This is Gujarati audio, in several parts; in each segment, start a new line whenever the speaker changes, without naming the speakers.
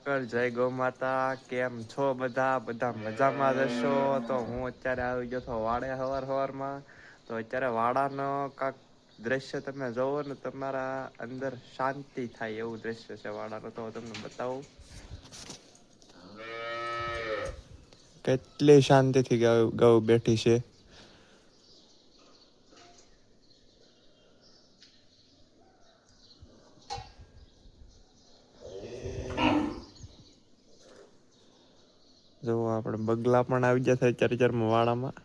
જય ગૌ માતા. કેમ છો બધા? બધા મજામાં જશો? તો હું અત્યારે આવી ગયો હતો વાડે હવાર તો અત્યારે વાડાનો કાક દ્રશ્ય તમે જવો ને તમારા અંદર શાંતિ થાય એવું દ્રશ્ય છે વાડાનું. તો તમને બતાવું. કેટલી શાંતિથી ગઉ બેઠી છે. જો આપડે બગલા પણ આવી ગયા છે ચરચરમાં વાડામાં.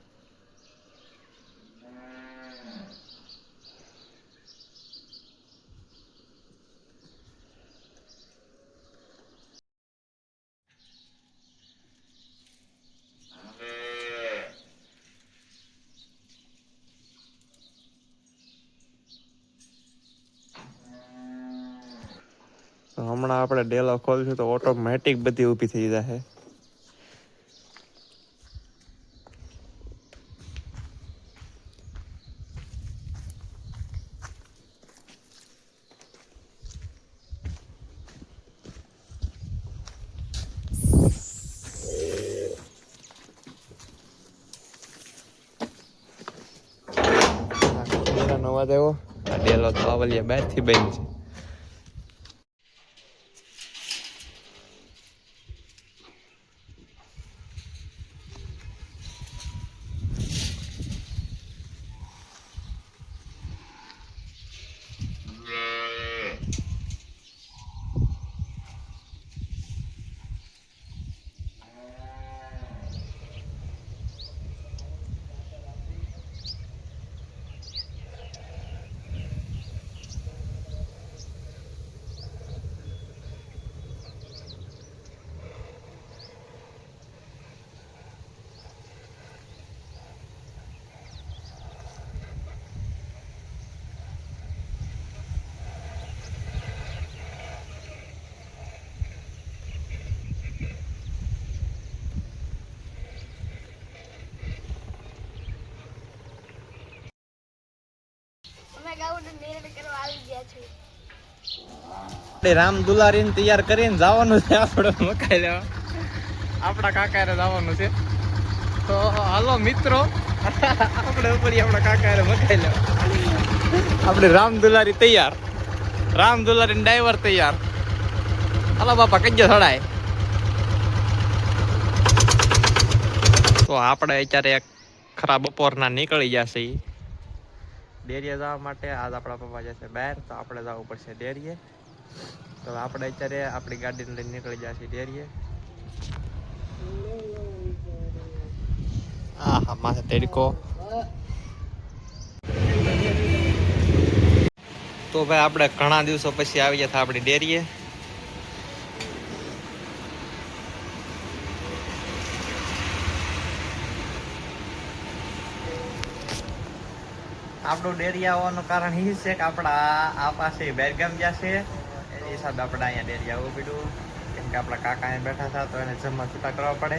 તો હમણાં આપણે ડેલો ખોલશું તો ઓટોમેટિક બધી ઊભી થઈ જશે. ડેલાનો અવાજ આવ્યો. આ ડેલો તો આવલિયા બહારથી બંધ છે. રામ દુલારી તૈયાર કરીને જવાનું છે આપણે મકાઈ લેવા. આપણા કાકારે જવાનું છે તો હાલો મિત્રો આપણે ઉપર આપણા કાકારે મકાઈ લેવા. આપણે રામ દુલારી તૈયાર, રામ દુલારી ડ્રાઈવર તૈયાર. હાલો બાપા કજ્જો સડાય. તો આપણે અત્યારે ખરા બપોરના નીકળી જશે ડેરીએ જવા માટે. આજ આપણા પપ્પા જશે બહાર તો આપણે જવું પડશે ડેરીએ. તો આપણે અત્યારે આપણી ગાડીને લઈને નીકળી જશે ડેરીએ. હા માથે તડકો. તો ભાઈ આપણે ઘણા દિવસો પછી આવી ગયા આપણી ડેરીએ. આપણું ડેરી આવવાનું કારણ એ છે કે આપણા આ પાસે બેરગામ જશે એ હિસાબે આપણે અહીંયા ડેરી આવવું પડ્યું. કેમ કે આપણા કાકા અહીંયા બેઠા હતા તો એને જમવા છૂટા કરવા પડે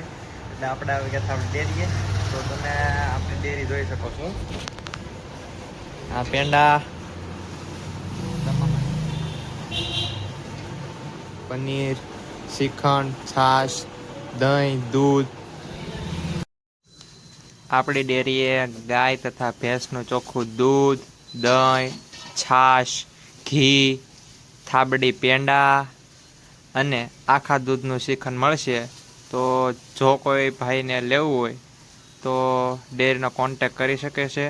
એટલે આપણે આવી ગયા આપણી ડેરીએ. તો તમે આપણી ડેરી જોઈ શકો છો. આ પેંડા, પનીર, શ્રીખંડ, છાશ, દહીં, દૂધ. આપણી ડેરીએ ગાય તથા ભેંસનું ચોખ્ખું દૂધ, દહીં, છાશ, ઘી, થાબડી પેંડા અને આખા દૂધનું શ્રીખંડ મળશે. તો જો કોઈ ભાઈને લેવું હોય તો ડેરીનો કોન્ટેક કરી શકે છે.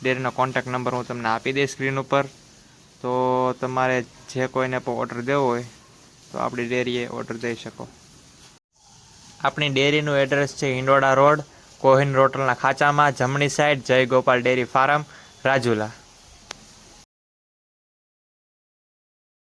ડેરીનો કોન્ટેક નંબર હું તમને આપી દઈશ સ્ક્રીન ઉપર. તો તમારે જે કોઈને પણ ઓર્ડર દેવો હોય તો આપણી ડેરીએ ઓર્ડર દઈ શકો. આપણી ડેરીનું એડ્રેસ છે હિંડોળા રોડ, કોહિન હોટલના ખાંચામાં જમણી સાઈડ, જય ગોપાલ ડેરી ફાર્મ, રાજુલા.